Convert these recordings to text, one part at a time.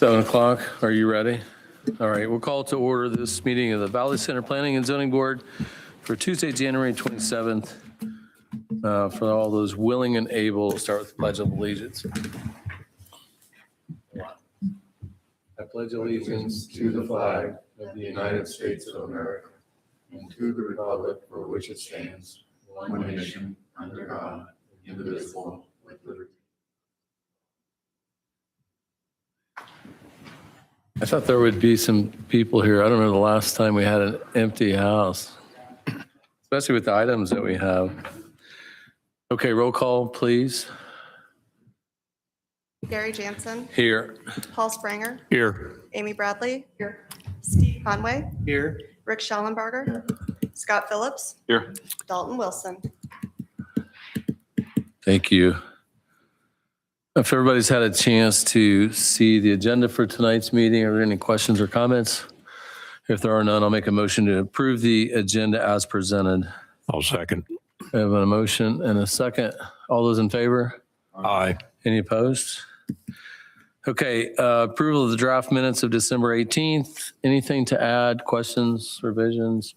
7 o'clock, are you ready? All right, we'll call to order this meeting of the Valley Center Planning and Zoning Board for Tuesday, January 27th. For all those willing and able, start with the Pledge of Allegiance. I pledge allegiance to the flag of the United States of America and to the republic for which it stands, one nation, under God, indivisible, with liberty. I thought there would be some people here. I don't know the last time we had an empty house, especially with the items that we have. Okay, roll call, please. Gary Jansen, Here. Paul Spranger, Here. Amy Bradley, Steve Conway, Here. Rick Schellenberger, Scott Phillips, Here. Dalton Wilson. Thank you. If everybody's had a chance to see the agenda for tonight's meeting, are there any questions or comments? If there are none, I'll make a motion to approve the agenda as presented. I'll second. I have a motion and a second. All those in favor? Aye. Any opposed? Okay, approval of the draft minutes of December 18th. Anything to add, questions, revisions?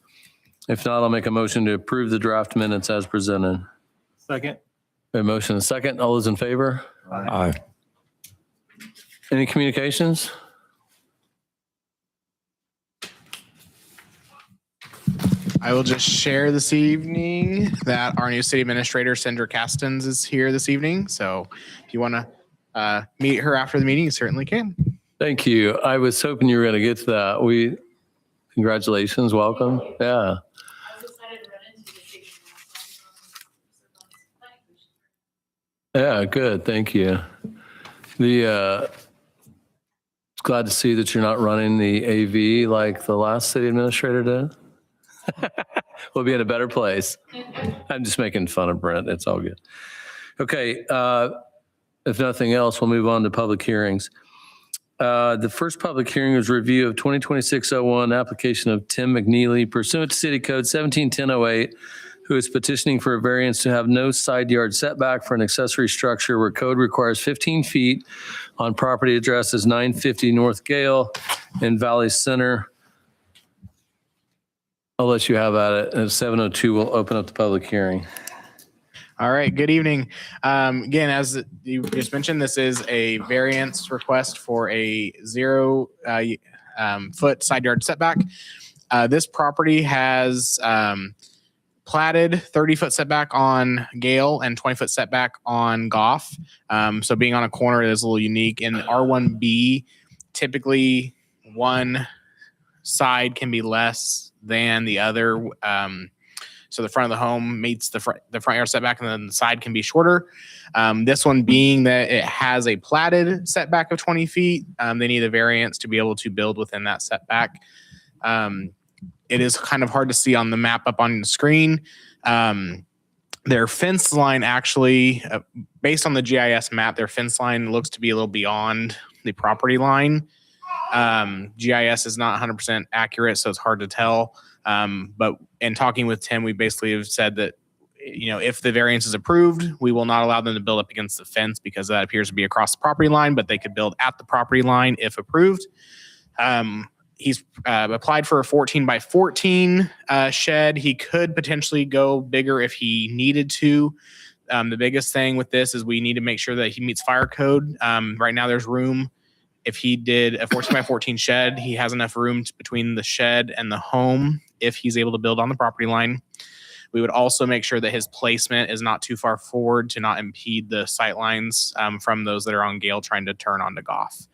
If not, I'll make a motion to approve the draft minutes as presented. Second. A motion and a second. All those in favor? Aye. Any communications? I will just share this evening that our new city administrator, Sandra Castens, is here this evening. So if you want to meet her after the meeting, you certainly can. Thank you. I was hoping you were going to get to that. Congratulations, welcome. Yeah. I was excited to run into the station last time. Yeah, good. Thank you. Glad to see that you're not running the AV like the last city administrator did. We'll be in a better place. I'm just making fun of Brent. It's all good. Okay. If nothing else, we'll move on to public hearings. The first public hearing is review of 2026-01 application of Tim McNeely pursuant to City Code 171008, who is petitioning for a variance to have no side yard setback for an accessory structure where code requires 15 feet on property address as 950 North Gale in Valley Center. I'll let you have at it. At 7:02, we'll open up the public hearing. All right. Good evening. Again, as you just mentioned, this is a variance request for a 0 foot side yard setback. This property has platted 30-foot setback on Gale and 20-foot setback on Goff. So being on a corner is a little unique. In R1B, typically one side can be less than the other. So the front of the home meets the front yard setback, and then the side can be shorter. This one being that it has a platted setback of 20 feet, they need a variance to be able to build within that setback. It is kind of hard to see on the map up on the screen. Their fence line actually, based on the GIS map, their fence line looks to be a little beyond the property line. GIS is not 100% accurate, so it's hard to tell. But in talking with Tim, we basically have said that, if the variance is approved, we will not allow them to build up against the fence because that appears to be across the property line, but they could build at the property line if approved. He's applied for a 14 by 14 shed. He could potentially go bigger if he needed to. The biggest thing with this is we need to make sure that he meets fire code. Right now there's room. If he did a 14 by 14 shed, he has enough room between the shed and the home if he's able to build on the property line. We would also make sure that his placement is not too far forward to not impede the sight lines from those that are on Gale trying to turn onto Goff.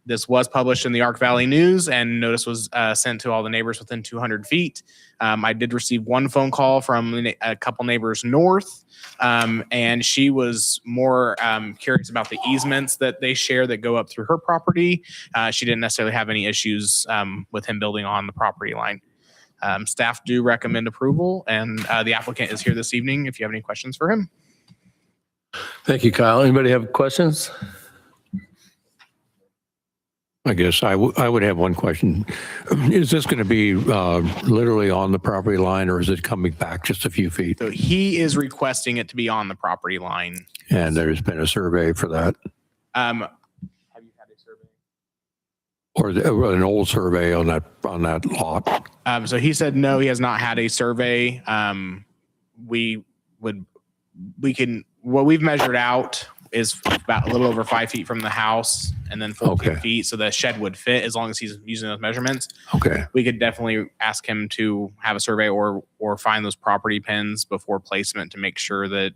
This was published in the Ark Valley News, and notice was sent to all the neighbors within 200 feet. I did receive one phone call from a couple neighbors north, and she was more curious about the easements that they share that go up through her property. She didn't necessarily have any issues with him building on the property line. Staff do recommend approval, and the applicant is here this evening if you have any questions for him. Thank you, Kyle. Anybody have questions? I guess I would have one question. Is this going to be literally on the property line, or is it coming back just a few feet? So he is requesting it to be on the property line. And there's been a survey for that. Have you or an old survey on that lot? So he said no, he has not had a survey. What we've measured out is about a little over 5 feet from the house and then 14 Okay. feet. So the shed would fit as long as he's using those measurements. Okay. We could definitely ask him to have a survey or find those property pins before placement to make sure that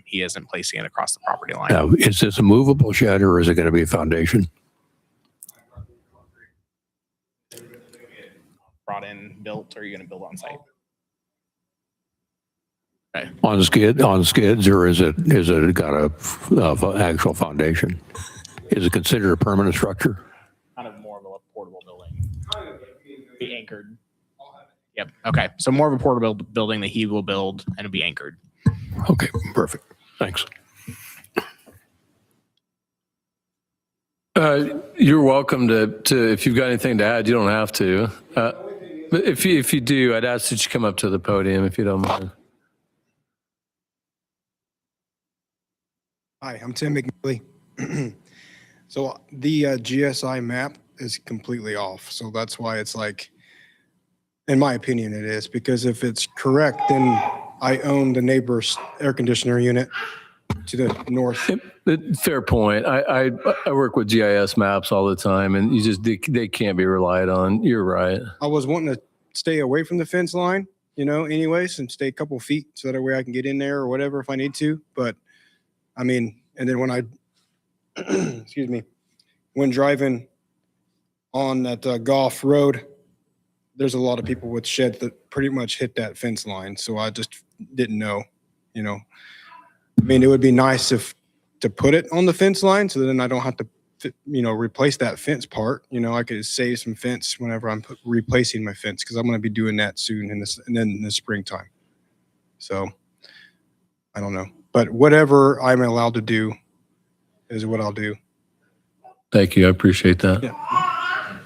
he isn't placing it across the property line. Now, is this a movable shed or is it going to be a foundation? Brought in, built, or are you going to build on site? Okay. On skids, or is it got a actual foundation? Is it considered a permanent structure? Kind of more of a portable building. Be anchored. Yep. Okay. So more of a portable building that he will build and be anchored. Okay, perfect. Thanks. You're welcome to if you've got anything to add, you don't have to. But if you do, I'd ask that you come up to the podium if you don't mind. Hi, I'm Tim McNeely. So the GSI map is completely off. So that's why it's like, in my opinion, it is. Because if it's correct, then I own the neighbor's air conditioner unit to the north. Fair point. I work with GIS maps all the time, and they can't be relied on. You're right. I was wanting to stay away from the fence line, anyways, and stay a couple feet so that way I can get in there or whatever if I need to. But I mean, and then when I, excuse me, when driving on that Goff Road, there's a lot of people with sheds that pretty much hit that fence line. So I just didn't know, I mean, it would be nice to put it on the fence line so then I don't have to, replace that fence part. I could save some fence whenever I'm replacing my fence because I'm going to be doing that soon and then in the springtime. So I don't know. But whatever I'm allowed to do is what I'll do. Thank you. I appreciate that. Yeah.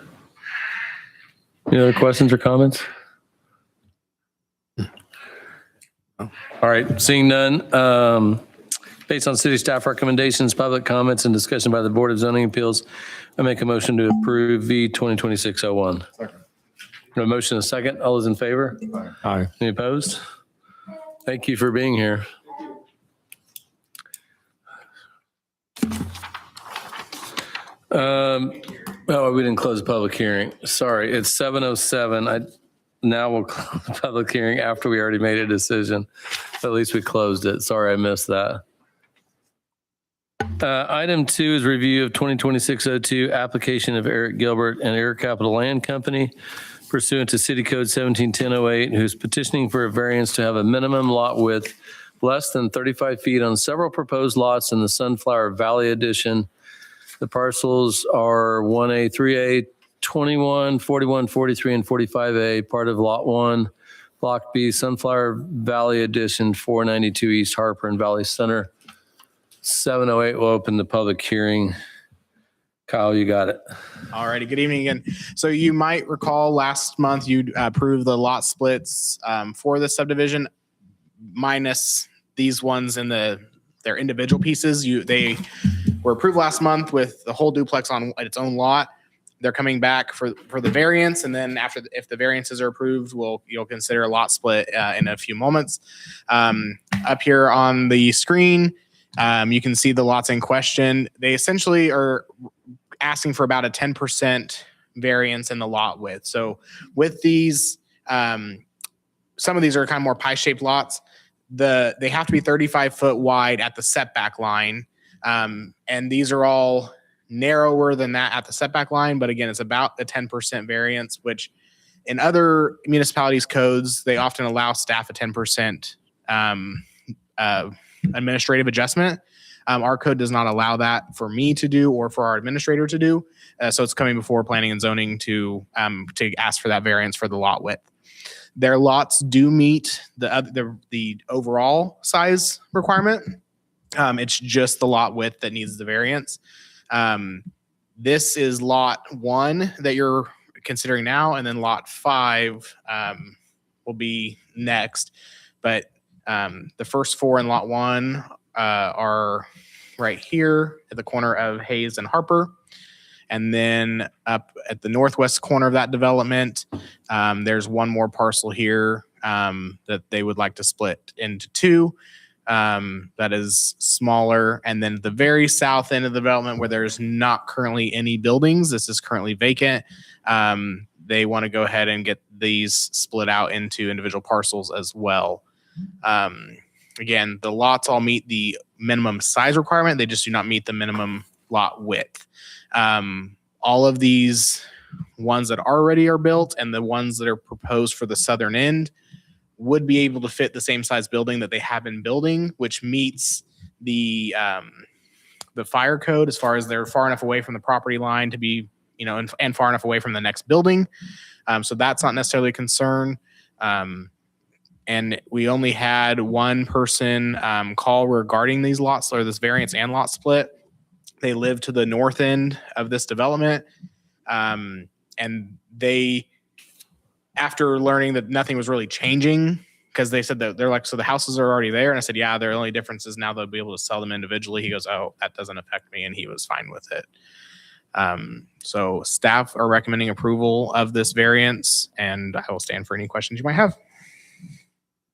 Any other questions or comments? All right, seeing none. Based on city staff recommendations, public comments, and discussion by the Board of Zoning Appeals, I make a motion to approve V 2026-01. A motion and a second. All those in favor? Aye. Any opposed? Thank you for being here. Oh, we didn't close the public hearing. Sorry, it's 7:07. Now we'll close the public hearing after we already made a decision. At least we closed it. Sorry, I missed that. Item 2 is review of 2026-02 application of Eric Gilbert and Air Capital Land Company pursuant to City Code 171008, who's petitioning for a variance to have a minimum lot width less than 35 feet on several proposed lots in the Sunflower Valley Edition. The parcels are 1A, 3A, 21, 41, 43, and 45A, part of Lot 1, Block B, Sunflower Valley Edition, 492 East Harper and Valley Center. 7:08 will open the public hearing. Kyle, you got it. All righty. Good evening again. So you might recall last month you approved the lot splits for the subdivision, minus these ones in their individual pieces. They were approved last month with the whole duplex on its own lot. They're coming back for the variance, and then if the variances are approved, you'll consider a lot split in a few moments. Up here on the screen, you can see the lots in question. They essentially are asking for about a 10% variance in the lot width. So with these, some of these are kind of more pie-shaped lots. They have to be 35 foot wide at the setback line, and these are all narrower than that at the setback line. But again, it's about a 10% variance, which in other municipalities' codes, they often allow staff a 10% administrative adjustment. Our code does not allow that for me to do or for our administrator to do. So it's coming before planning and zoning to ask for that variance for the lot width. Their lots do meet the overall size requirement. It's just the lot width that needs the variance. This is lot 1 that you're considering now, and then lot 5 will be next. But the first 4 in lot 1 are right here at the corner of Hayes and Harper. And then up at the northwest corner of that development, there's one more parcel here that they would like to split into two. That is smaller. And then the very south end of the development where there's not currently any buildings, this is currently vacant. They want to go ahead and get these split out into individual parcels as well. Again, the lots all meet the minimum size requirement. They just do not meet the minimum lot width. All of these ones that already are built and the ones that are proposed for the southern end would be able to fit the same size building that they have been building, which meets the fire code as far as they're far enough away from the property line to be, and far enough away from the next building. So that's not necessarily a concern. And we only had one person call regarding these lots or this variance and lot split. They live to the north end of this development. And they, after learning that nothing was really changing, because they said that they're like, so the houses are already there. And I said, yeah, their only difference is now they'll be able to sell them individually. He goes, oh, that doesn't affect me. And he was fine with it. So staff are recommending approval of this variance, and I will stand for any questions you might have.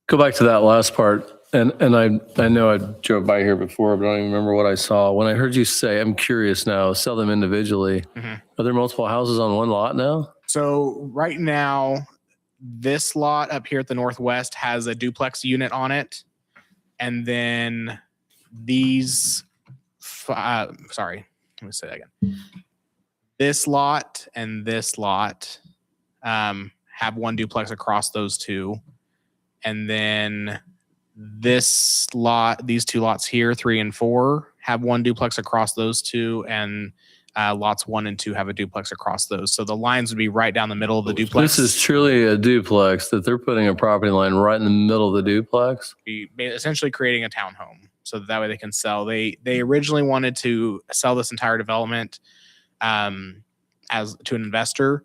Go back to that last part. And I know I drove by here before, but I don't even remember what I saw. When I heard you say, I'm curious now, sell them individually. Mhm. Are there multiple houses on one lot now? So right now, this lot up here at the northwest has a duplex unit on it. And then these, sorry, let me say that again. This lot and this lot have one duplex across those two. And then this lot, these two lots here, 3 and 4, have one duplex across those two. And lots 1 and 2 have a duplex across those. So the lines would be right down the middle of the duplex. This is truly a duplex that they're putting a property line right in the middle of the duplex. Be essentially creating a townhome so that way they can sell. They originally wanted to sell this entire development as to an investor,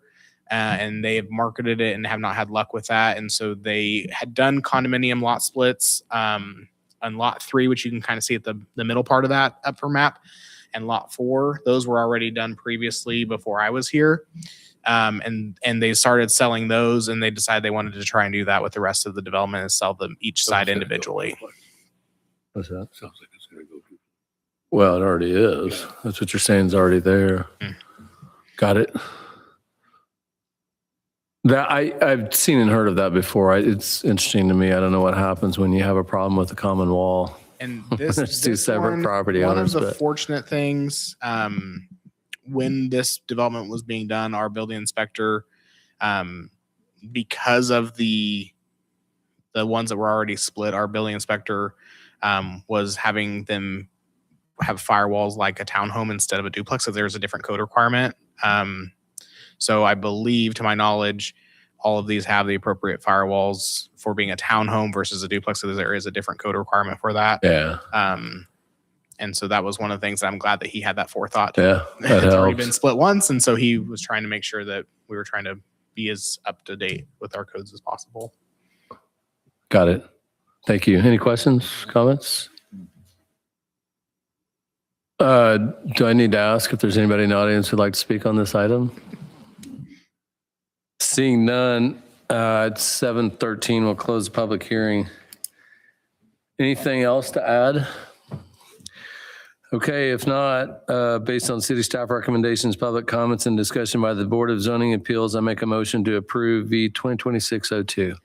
and they have marketed it and have not had luck with that. And so they had done condominium lot splits on lot 3, which you can kind of see at the middle part of that upper map, and lot 4. Those were already done previously before I was here. And they started selling those, and they decided they wanted to try and do that with the rest of the development and sell them each side individually. What's that? Sounds like it's going to go. Well, it already is. That's what you're saying is already there. Got it. That I've seen and heard of that before. It's interesting to me. I don't know what happens when you have a problem with the common wall. And this, There's two this separate one, property one owners, of the but- fortunate things, when this development was being done, our building inspector, because of the ones that were already split, our building inspector was having them have firewalls like a townhome instead of a duplex. So there's a different code requirement. So I believe, to my knowledge, all of these have the appropriate firewalls for being a townhome versus a duplex. So there is a different code requirement for that. Yeah. And so that was one of the things that I'm glad that he had that forethought. Yeah. That It's already been helps. split once. And so he was trying to make sure that we were trying to be as up to date with our codes as possible. Got it. Thank you. Any questions, comments? Do I need to ask if there's anybody in the audience who'd like to speak on this item? Seeing none, it's 7:13. We'll close the public hearing. Anything else to add? Okay, if not, based on city staff recommendations, public comments, and discussion by the Board of Zoning Appeals, I make a motion to approve V 2026-02.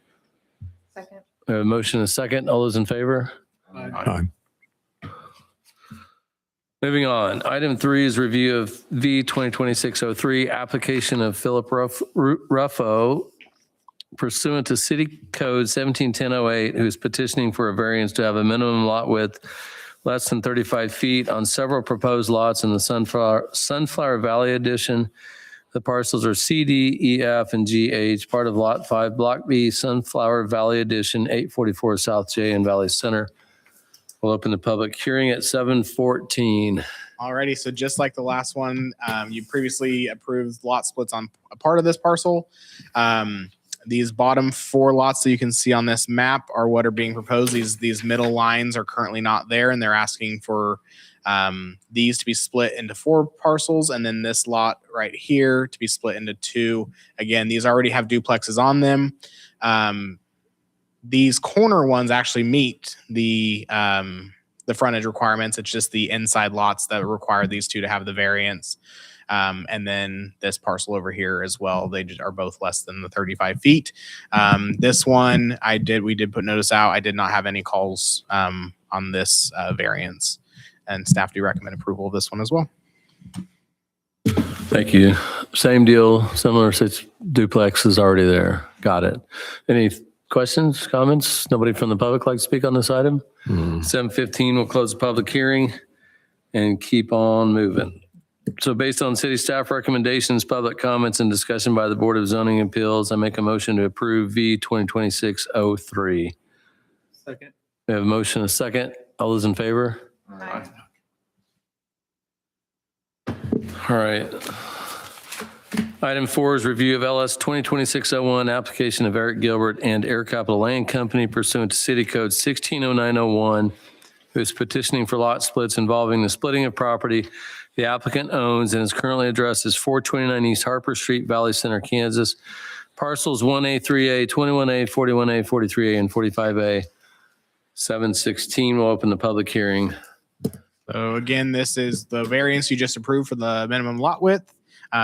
Second. A motion and a second. All those in favor? Aye. Moving on. Item 3 is review of V 2026-03, application of Philip Ruffo pursuant to City Code 171008, who is petitioning for a variance to have a minimum lot width less than 35 feet on several proposed lots in the Sunflower Valley Edition. The parcels are C, D, E, F, and G, H, part of Lot 5, Block B, Sunflower Valley Edition, 844 South J in Valley Center. We'll open the public hearing at 7:14. Alrighty, so just like the last one, you previously approved lot splits on a part of this parcel. These bottom 4 lots that you can see on this map are what are being proposed. These middle lines are currently not there, and they're asking for these to be split into 4 parcels, and then this lot right here to be split into 2. Again, these already have duplexes on them. These corner ones actually meet the frontage requirements. It's just the inside lots that require these 2 to have the variance. And then this parcel over here as well, they are both less than the 35 feet. This one, we did put notice out. I did not have any calls on this variance, and staff do recommend approval of this one as well. Thank you. Same deal, similar duplex is already there. Got it. Any questions, comments? Nobody from the public like to speak on this item? 7:15, we'll close the public hearing and keep on moving. So based on city staff recommendations, public comments, and discussion by the Board of Zoning Appeals, I make a motion to approve V 2026-03. Second. We have a motion, a second. All those in favor? Aye. All right. Item 4 is review of LS 2026-01, application of Eric Gilbert and Air Capital Land Company pursuant to City Code 160901, who is petitioning for lot splits involving the splitting of property the applicant owns and is currently addressed as 429 East Harper Street, Valley Center, Kansas. Parcels 1A, 3A, 21A, 41A, 43A, and 45A. 7:16, we'll open the public hearing. So again, this is the variance you just approved for the minimum lot width.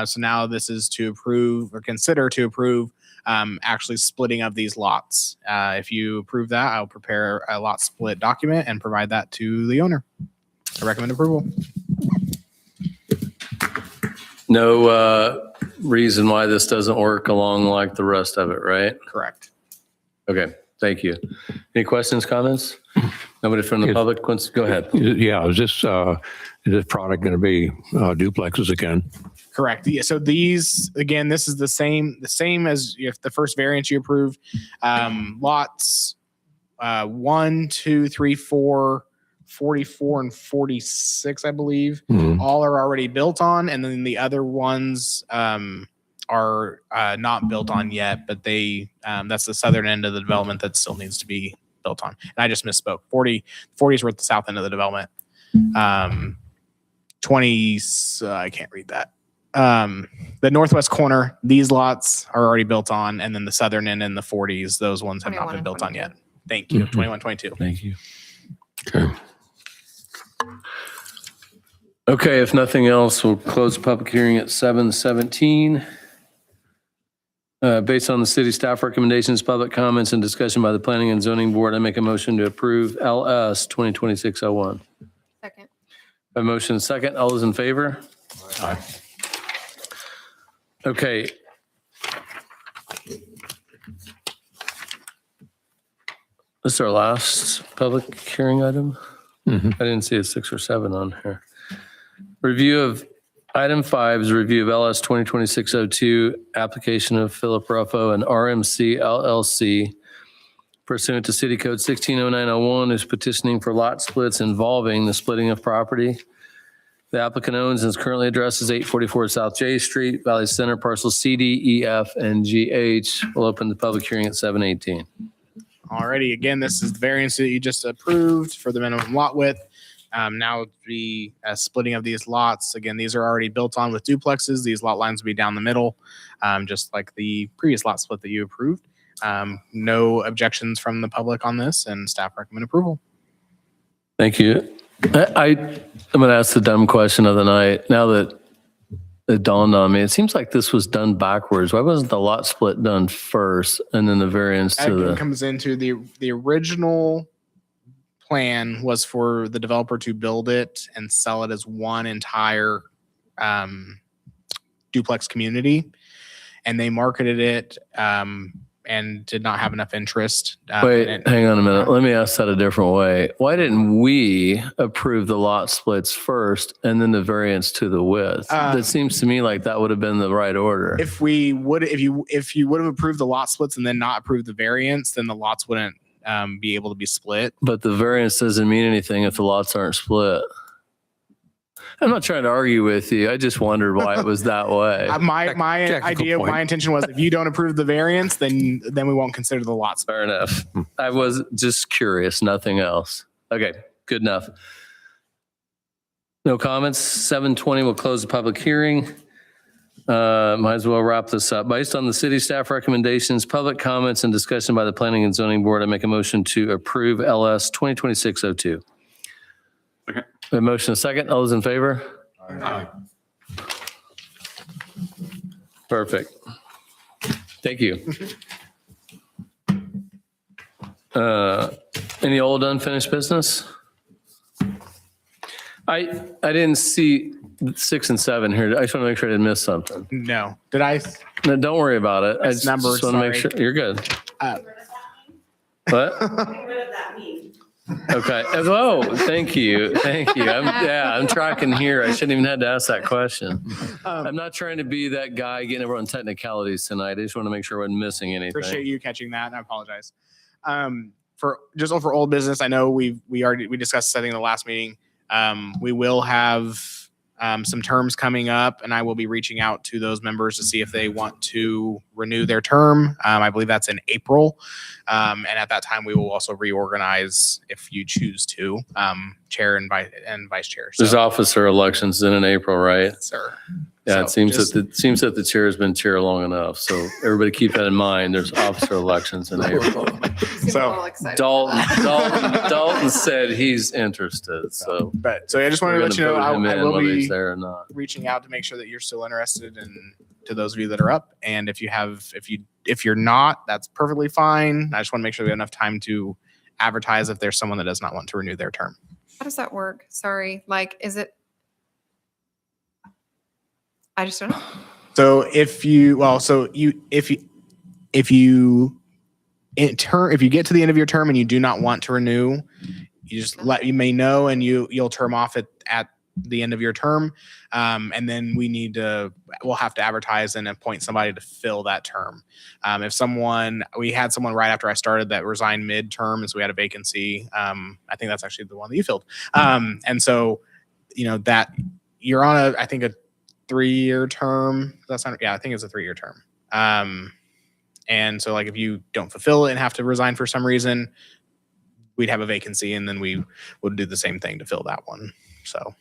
So now this is to approve or consider to approve actually splitting of these lots. If you approve that, I'll prepare a lot split document and provide that to the owner. I recommend approval. No reason why this doesn't work along like the rest of it, right? Correct. Okay, thank you. Any questions, comments? Nobody from the Yes. public wants to go ahead. Yeah, is this product going to be duplexes again? Correct. Yeah, so these, again, this is the same as if the first variance you approved. Lots 1, 2, 3, 4, 44, and 46, I believe, all are already built on. And then the other ones are not built on yet, but that's the southern end of the development that still needs to be built on. And I just misspoke. 40 is at the south end of the development. 20, I can't read that. The northwest corner, these lots are already built on, and then the southern end and the 40s, those ones have not 21 been and built on 22. yet. Thank you. 21, 22. Thank you. Okay. Okay, if nothing else, we'll close the public hearing at 7:17. Based on the city staff recommendations, public comments, and discussion by the Planning and Zoning Board, I make a motion to approve LS 2026-01. Second. A motion second. All those in favor? Aye. Okay. This is our last public hearing item. I didn't see a 6 or 7 on here. Review of item 5 is a review of LS 2026-02, application of Philip Ruffo and RMC LLC pursuant to City Code 160901, is petitioning for lot splits involving the splitting of property. The applicant owns and is currently addressed as 844 South J Street, Valley Center, parcel CD, EF, and GH. We'll open the public hearing at 7:18. Alrighty, again, this is the variance that you just approved for the minimum lot width. Now the splitting of these lots. Again, these are already built on with duplexes. These lot lines will be down the middle, just like the previous lot split that you approved. No objections from the public on this, and staff recommend approval. Thank you. I'm going to ask the dumb question of the night. Now that it dawned on me, it seems like this was done backwards. Why wasn't the lot split done first and then the variance That to again the? comes into the original plan was for the developer to build it and sell it as one entire duplex community, and they marketed it and did not have enough interest. Wait, and hang on a minute. Let me ask that a different way. Why didn't we approve the lot splits first and then the variance to the width? That seems to me like that would have been the right order. if you would have approved the lot splits and then not approved the variance, then the lots wouldn't be able to be split. But the variance doesn't mean anything if the lots aren't split. I'm not trying to argue with you. I just wondered why it was that way. My Technical idea, point. my intention was if you don't approve the variance, then we won't consider the lot split. Fair enough. I was just curious, nothing else. Okay, good enough. No comments. 7:20, we'll close the public hearing. Might as well wrap this up. Based on the city staff recommendations, public comments, and discussion by the Planning and Zoning Board, I make a motion to approve LS 2026-02. Okay. A motion and a second. All those in favor? Perfect. Thank you. Any old unfinished business? I didn't see 6 and 7 here. I just want to make sure I didn't miss something. No. Did I? No, don't worry about it. I It's just numbered, want to make sorry. sure you're good. What? Okay. Oh, thank you. Thank you. I'm tracking here. I shouldn't even have to ask that question. I'm not trying to be that guy getting everyone technicalities tonight. I just want to make sure I wasn't missing anything. Appreciate you catching that, and I apologize. For just over old business, I know we discussed setting the last meeting. We will have some terms coming up, and I will be reaching out to those members to see if they want to renew their term. I believe that's in April, and at that time we will also reorganize if you choose to, chair and vice chair. There's officer elections in April, right? Sir. Yeah, So it seems just- that the chair has been chair long enough. So everybody keep that in mind. There's officer elections in April. So- Dalton said he's interested, so. But I just wanted we're to let gonna you know vote him I in will whether he's be there or not. reaching out to make sure that you're still interested, and to those of you that are up. And if you're not, that's perfectly fine. I just want to make sure we have enough time to advertise if there's someone that does not want to renew their term. How does that work? Sorry, like, is it? I just don't know. So if you get to the end of your term and you do not want to renew, you just let you may know, and you'll term off at the end of your term, and then we'll have to advertise and appoint somebody to fill that term. We had someone right after I started that resigned midterm, and so we had a vacancy. I think that's actually the one that you filled, and so that you're on I think a 3-year term. I think it's a 3-year term. And so like if you don't fulfill it and have to resign for some reason, we'd have a vacancy, and then we would do the same thing to fill that one. So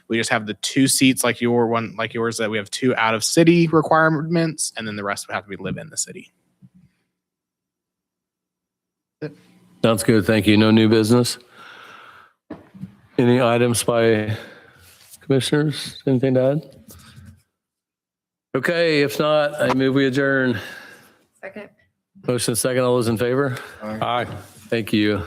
we just have the 2 seats like yours that we have 2 out of city requirements, and then the rest would have to be live in the city. Sounds good. Thank you. No new business? Any items by commissioners? Anything to add? Okay, if not, I move we adjourn. Second. Motion second. All those in favor? Aye. Thank you.